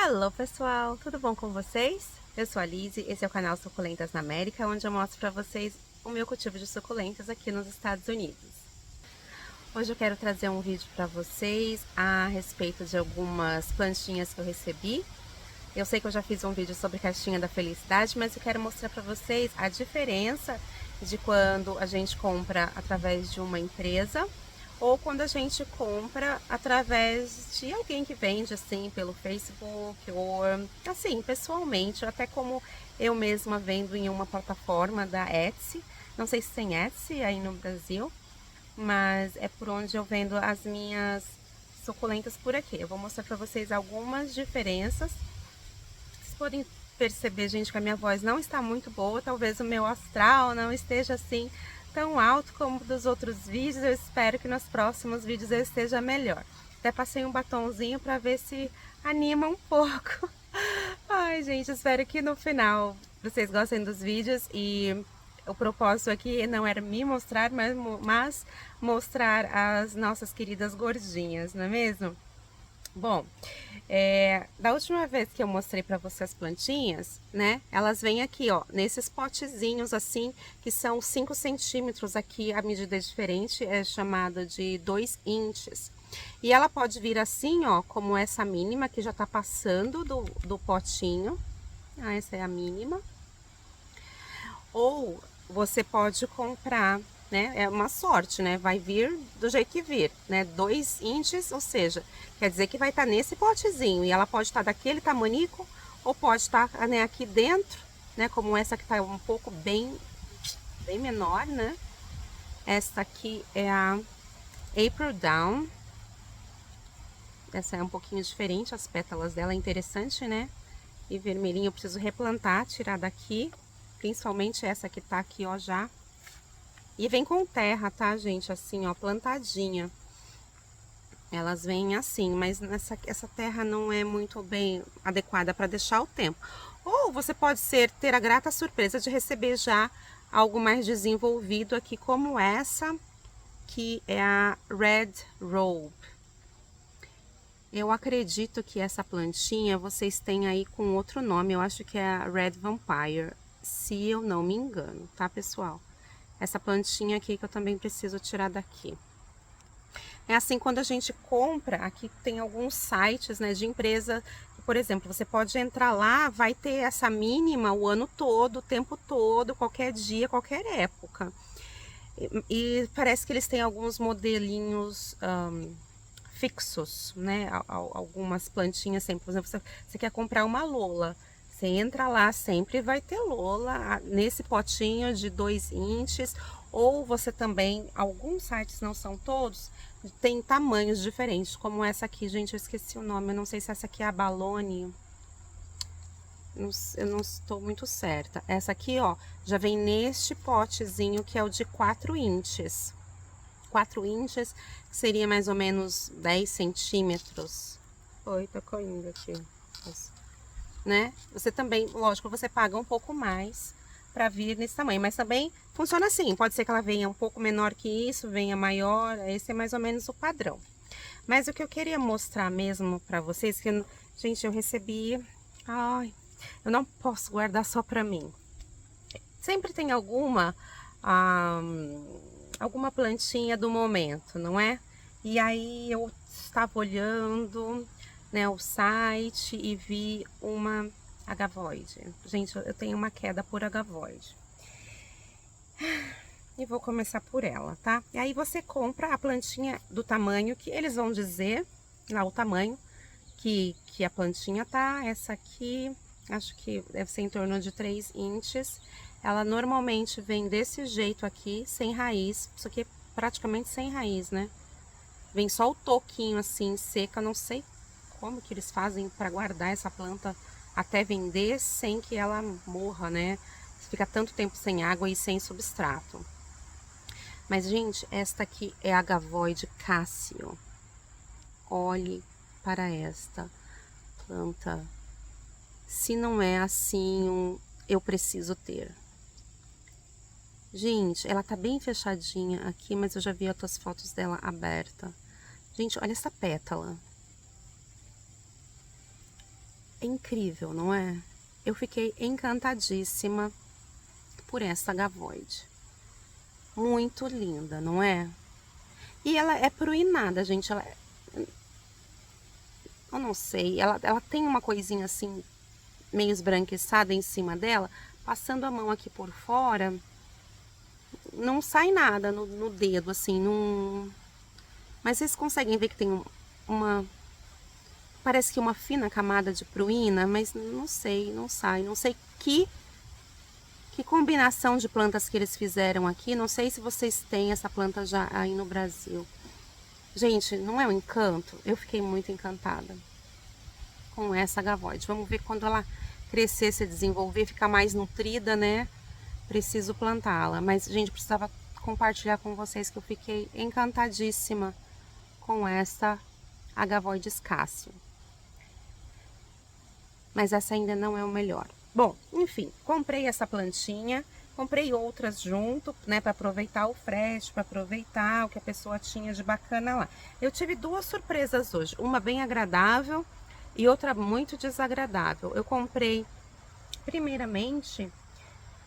Hello pessoal, tudo bom com vocês? Eu sou a Lizzy, esse é o canal Suculentas na América, onde eu mostro para vocês o meu cultivo de suculentas aqui nos Estados Unidos. Hoje eu quero trazer um vídeo para vocês a respeito de algumas plantinhas que eu recebi. Eu sei que eu já fiz um vídeo sobre caixinha da felicidade, mas eu quero mostrar para vocês a diferença de quando a gente compra através de uma empresa ou quando a gente compra através de alguém que vende assim pelo Facebook ou assim pessoalmente, até como eu mesma vendo em uma plataforma da Etsy. Não sei se tem Etsy aí no Brasil, mas é por onde eu vendo as minhas suculentas por aqui. Eu vou mostrar para vocês algumas diferenças. Vocês podem perceber, gente, que a minha voz não está muito boa, talvez o meu astral não esteja assim tão alto como dos outros vídeos. Eu espero que nos próximos vídeos eu esteja melhor. Até passei um batonzinho para ver se anima um pouco. Ai, gente, espero que no final vocês gostem dos vídeos e o propósito aqui não era me mostrar, mas mostrar as nossas queridas gordinhas, não é mesmo? Bom, da última vez que eu mostrei para vocês as plantinhas, né? Elas vêm aqui, ó, nesses potezinhos assim, que são 5 centímetros aqui, a medida é diferente, é chamada de 2 inches. E ela pode vir assim, ó, como essa mínima, que já tá passando do potinho. Ah, essa é a mínima. Ou você pode comprar, né? É uma sorte, né? Vai vir do jeito que vir, né? 2 inches, ou seja, quer dizer que vai estar nesse potezinho. E ela pode estar daquele tamanico, ou pode estar, né, aqui dentro, né? Como essa que tá um pouco bem menor, né? Essa aqui é a April Down. Essa é um pouquinho diferente, as pétalas dela é interessante, né? E vermelhinho eu preciso replantar, tirar daqui. Principalmente essa que tá aqui, ó, já. E vem com terra, tá, gente? Assim, ó, plantadinha. Elas vêm assim, mas essa terra não é muito bem adequada para deixar o tempo. Ou você pode ter a grata surpresa de receber já algo mais desenvolvido aqui, como essa, que é a Red Robe. Eu acredito que essa plantinha vocês têm aí com outro nome, eu acho que é a Red Vampire, se eu não me engano, tá, pessoal? Essa plantinha aqui que eu também preciso tirar daqui. É assim, quando a gente compra, aqui tem alguns sites, né, de empresa, por exemplo, você pode entrar lá, vai ter essa mínima o ano todo, o tempo todo, qualquer dia, qualquer época. E parece que eles têm alguns modelinhos fixos, né, algumas plantinhas sempre, por exemplo, você quer comprar uma lola, você entra lá, sempre vai ter lola nesse potinho de 2 inches, ou você também, alguns sites, não são todos, tem tamanhos diferentes, como essa aqui, gente, eu esqueci o nome, eu não sei se essa aqui é a Balone, eu não estou muito certa. Essa aqui, ó, já vem neste potezinho que é o de 4 inches. 4 inches, que seria mais ou menos 10 centímetros. Oi, tá caindo aqui. Né? Você também, lógico, você paga um pouco mais para vir nesse tamanho, mas também funciona assim. Pode ser que ela venha um pouco menor que isso, venha maior, esse é mais ou menos o padrão. Mas o que eu queria mostrar mesmo para vocês, que, gente, eu recebi... Ai, eu não posso guardar só para mim. Sempre tem alguma plantinha do momento, não é? E aí eu estava olhando, né, o site e vi uma agavoide. Gente, eu tenho uma queda por agavoide. E vou começar por ela, tá? E aí você compra a plantinha do tamanho que eles vão dizer, lá o tamanho que a plantinha tá. Essa aqui, acho que deve ser em torno de 3 inches. Ela normalmente vem desse jeito aqui, sem raiz. Isso aqui é praticamente sem raiz, né? Vem só o toquinho assim, seca. Não sei como que eles fazem para guardar essa planta até vender sem que ela morra, né? Fica tanto tempo sem água e sem substrato. Mas, gente, esta aqui é a Agavoide Cássio. Olhe para esta planta. Se não é assim, eu preciso ter. Gente, ela tá bem fechadinha aqui, mas eu já vi outras fotos dela aberta. Gente, olha essa pétala. É incrível, não é? Eu fiquei encantadíssima por essa gavoide. Muito linda, não é? E ela é pruinada, gente. Eu não sei, ela tem uma coisinha assim, meio esbranquiçada em cima dela. Passando a mão aqui por fora, não sai nada no dedo, assim, não... Mas vocês conseguem ver que tem uma... Parece que uma fina camada de pruína, mas não sei, não sai. Não sei que combinação de plantas que eles fizeram aqui. Não sei se vocês têm essa planta já aí no Brasil. Gente, não é um encanto? Eu fiquei muito encantada com essa gavoide. Vamos ver quando ela crescer, se desenvolver, ficar mais nutrida, né? Preciso plantá-la. Mas, gente, precisava compartilhar com vocês que eu fiquei encantadíssima com essa Agavoides Cássio. Mas essa ainda não é o melhor. Bom, enfim, comprei essa plantinha, comprei outras junto, né, para aproveitar o frete, para aproveitar o que a pessoa tinha de bacana lá. Eu tive duas surpresas hoje, uma bem agradável e outra muito desagradável. Eu comprei, primeiramente,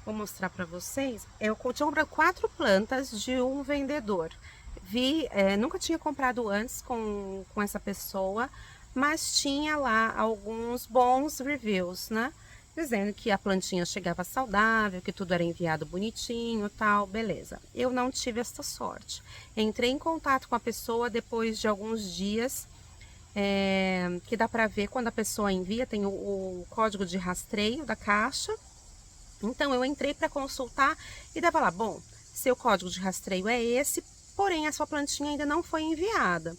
vou mostrar para vocês, eu tinha comprado 4 plantas de um vendedor. Nunca tinha comprado antes com essa pessoa, mas tinha lá alguns bons reviews, né? Dizendo que a plantinha chegava saudável, que tudo era enviado bonitinho, tal, beleza. Eu não tive essa sorte. Entrei em contato com a pessoa depois de alguns dias, que dá para ver quando a pessoa envia, tem o código de rastreio da caixa. Então eu entrei para consultar e dava lá, bom, seu código de rastreio é esse, porém a sua plantinha ainda não foi enviada.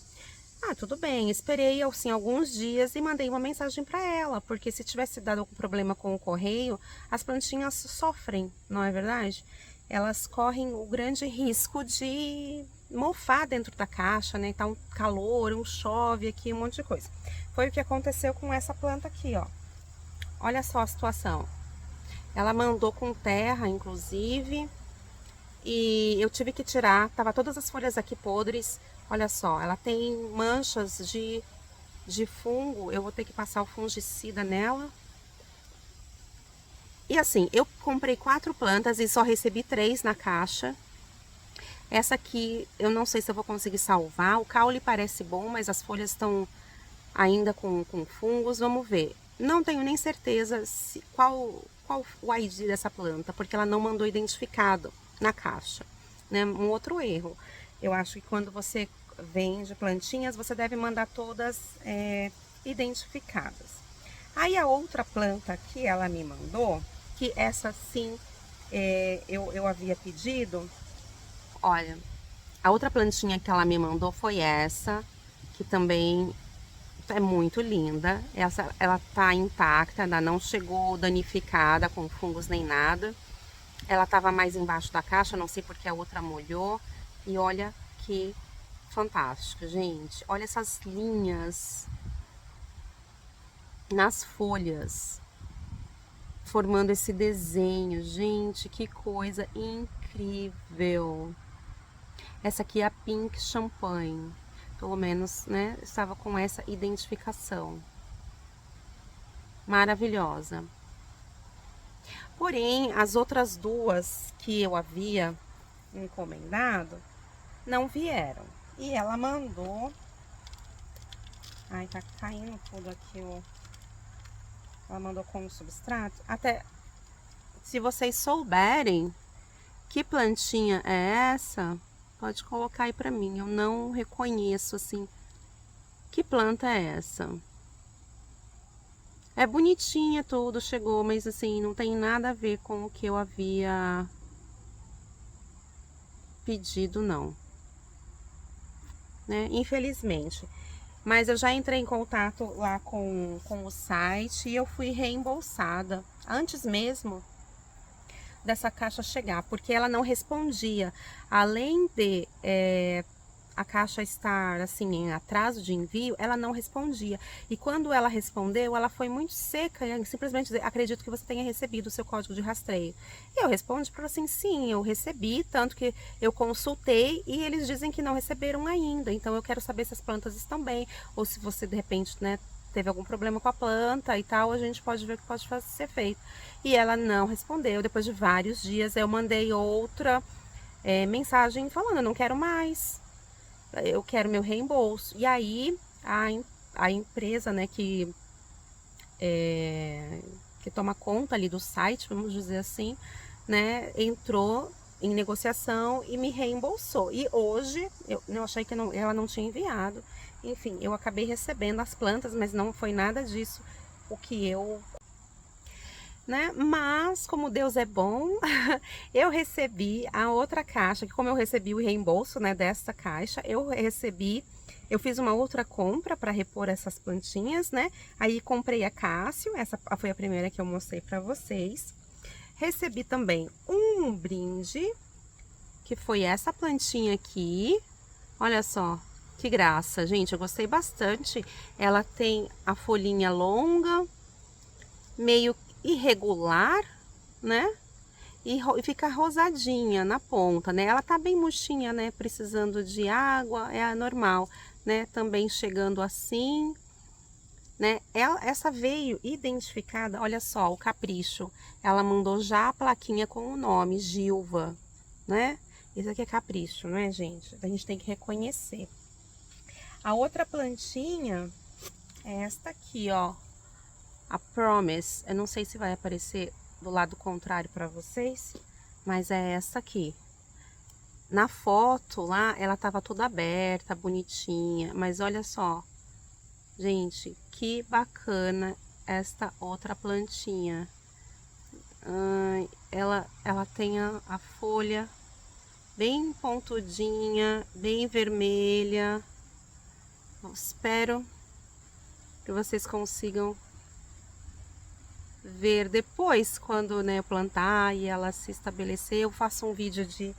Ah, tudo bem, esperei assim alguns dias e mandei uma mensagem para ela, porque se tivesse dado algum problema com o correio, as plantinhas sofrem, não é verdade? Elas correm o grande risco de mofar dentro da caixa, né? Tá um calor, um chove aqui, um monte de coisa. Foi o que aconteceu com essa planta aqui, ó. Olha só a situação. Ela mandou com terra, inclusive, e eu tive que tirar, tava todas as folhas aqui podres. Olha só, ela tem manchas de fungo, eu vou ter que passar o fungicida nela. E assim, eu comprei 4 plantas e só recebi 3 na caixa. Essa aqui, eu não sei se eu vou conseguir salvar, o caule parece bom, mas as folhas estão ainda com fungos, vamos ver. Não tenho nem certeza qual o ID dessa planta, porque ela não mandou identificado na caixa, né? Um outro erro. Eu acho que quando você vende plantinhas, você deve mandar todas identificadas. Aí a outra planta que ela me mandou, que essa sim eu havia pedido, olha, a outra plantinha que ela me mandou foi essa, que também é muito linda. Ela tá intacta, ainda não chegou danificada com fungos nem nada. Ela tava mais embaixo da caixa, não sei porque a outra molhou. E olha que fantástico, gente. Olha essas linhas nas folhas, formando esse desenho. Gente, que coisa incrível. Essa aqui é a Pink Champagne. Pelo menos, né, estava com essa identificação. Maravilhosa. Porém, as outras duas que eu havia encomendado não vieram. E ela mandou... Ai, tá caindo tudo aqui, ó. Ela mandou como substrato. Até, se vocês souberem que plantinha é essa, pode colocar aí pra mim. Eu não reconheço, assim, que planta é essa. É bonitinha tudo, chegou, mas assim, não tem nada a ver com o que eu havia pedido, não. Né? Infelizmente. Mas eu já entrei em contato lá com o site e eu fui reembolsada antes mesmo dessa caixa chegar, porque ela não respondia. Além de a caixa estar assim em atraso de envio, ela não respondia. E quando ela respondeu, ela foi muito seca e simplesmente dizer, acredito que você tenha recebido o seu código de rastreio. E eu respondi para assim, sim, eu recebi, tanto que eu consultei e eles dizem que não receberam ainda. Então eu quero saber se as plantas estão bem ou se você de repente, né, teve algum problema com a planta e tal, a gente pode ver o que pode ser feito. E ela não respondeu. Depois de vários dias, eu mandei outra mensagem falando: eu não quero mais, eu quero meu reembolso. E aí a empresa, né, que toma conta ali do site, vamos dizer assim, né, entrou em negociação e me reembolsou. E hoje, eu achei que ela não tinha enviado. Enfim, eu acabei recebendo as plantas, mas não foi nada disso o que eu... né? Mas, como Deus é bom, eu recebi a outra caixa, que como eu recebi o reembolso, né, dessa caixa, eu fiz uma outra compra para repor essas plantinhas, né? Aí comprei a Cássio, essa foi a primeira que eu mostrei para vocês. Recebi também um brinde, que foi essa plantinha aqui. Olha só, que graça, gente, eu gostei bastante. Ela tem a folhinha longa, meio irregular, né? E fica rosadinha na ponta, né? Ela tá bem murchinha, né? Precisando de água, é normal, né? Também chegando assim, né? Essa veio identificada, olha só, o capricho. Ela mandou já a plaquinha com o nome, Gilva, né? Isso aqui é capricho, não é, gente? A gente tem que reconhecer. A outra plantinha é esta aqui, ó. A Promise. Eu não sei se vai aparecer do lado contrário para vocês, mas é essa aqui. Na foto lá, ela tava toda aberta, bonitinha, mas olha só, gente, que bacana esta outra plantinha. Ela tem a folha bem pontudinha, bem vermelha. Eu espero que vocês consigam ver depois, quando, né, eu plantar e ela se estabelecer, eu faço um vídeo de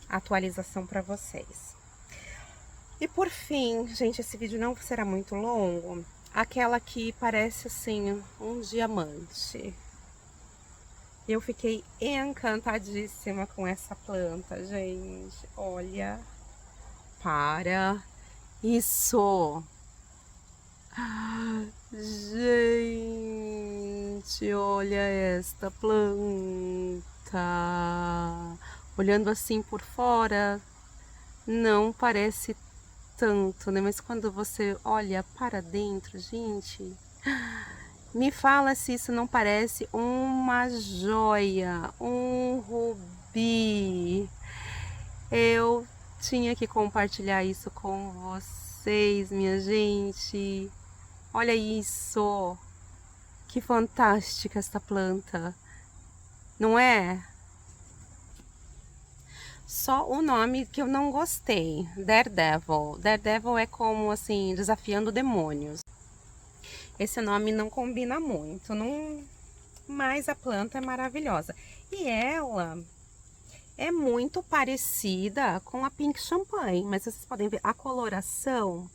atualização para vocês. E por fim, gente, esse vídeo não será muito longo, aquela que parece assim um diamante. Eu fiquei encantadíssima com essa planta, gente. Olha, para isso. Gente, olha esta planta. Olhando assim por fora, não parece tanto, né? Mas quando você olha para dentro, gente, me fala se isso não parece uma joia, um rubi. Eu tinha que compartilhar isso com vocês, minha gente. Olha isso, que fantástica esta planta, não é? Só o nome que eu não gostei, Daredevil. Daredevil é como assim, desafiando demônios. Esse nome não combina muito, não... mas a planta é maravilhosa. E ela é muito parecida com a Pink Champagne, mas vocês podem ver a coloração.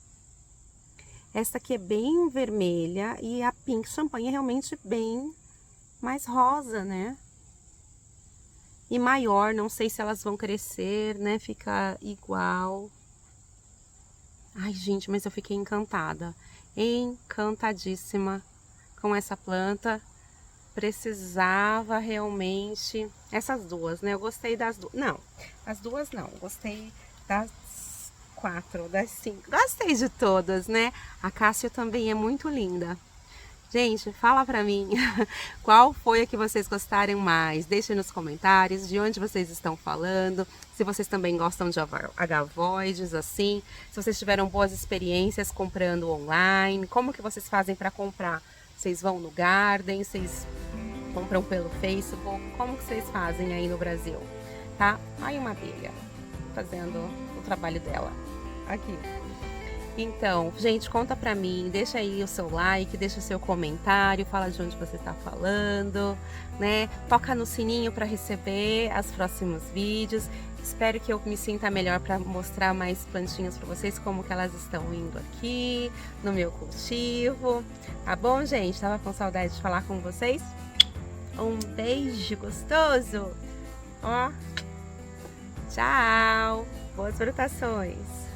Essa aqui é bem vermelha e a Pink Champagne é realmente bem mais rosa, né? E maior, não sei se elas vão crescer, né? Fica igual. Ai, gente, mas eu fiquei encantada. Encantadíssima com essa planta. Precisava realmente... Essas duas, né? Eu gostei das duas. Não, as duas não. Gostei das 4, das 5. Gostei de todas, né? A Cássio também é muito linda. Gente, fala pra mim qual foi a que vocês gostaram mais. Deixem nos comentários de onde vocês estão falando. Se vocês também gostam de agavoides, assim. Se vocês tiveram boas experiências comprando online. Como que vocês fazem para comprar? Vocês vão no Garden? Vocês compram pelo Facebook? Como que vocês fazem aí no Brasil? Tá? Aí uma abelha fazendo o trabalho dela. Aqui. Então, gente, conta pra mim, deixa aí o seu like, deixa o seu comentário, fala de onde você está falando, né? Toca no sininho para receber os próximos vídeos. Espero que eu me sinta melhor para mostrar mais plantinhas para vocês, como que elas estão indo aqui no meu cultivo. Tá bom, gente? Tava com saudade de falar com vocês. Um beijo gostoso. Ó, tchau. Boas brotações.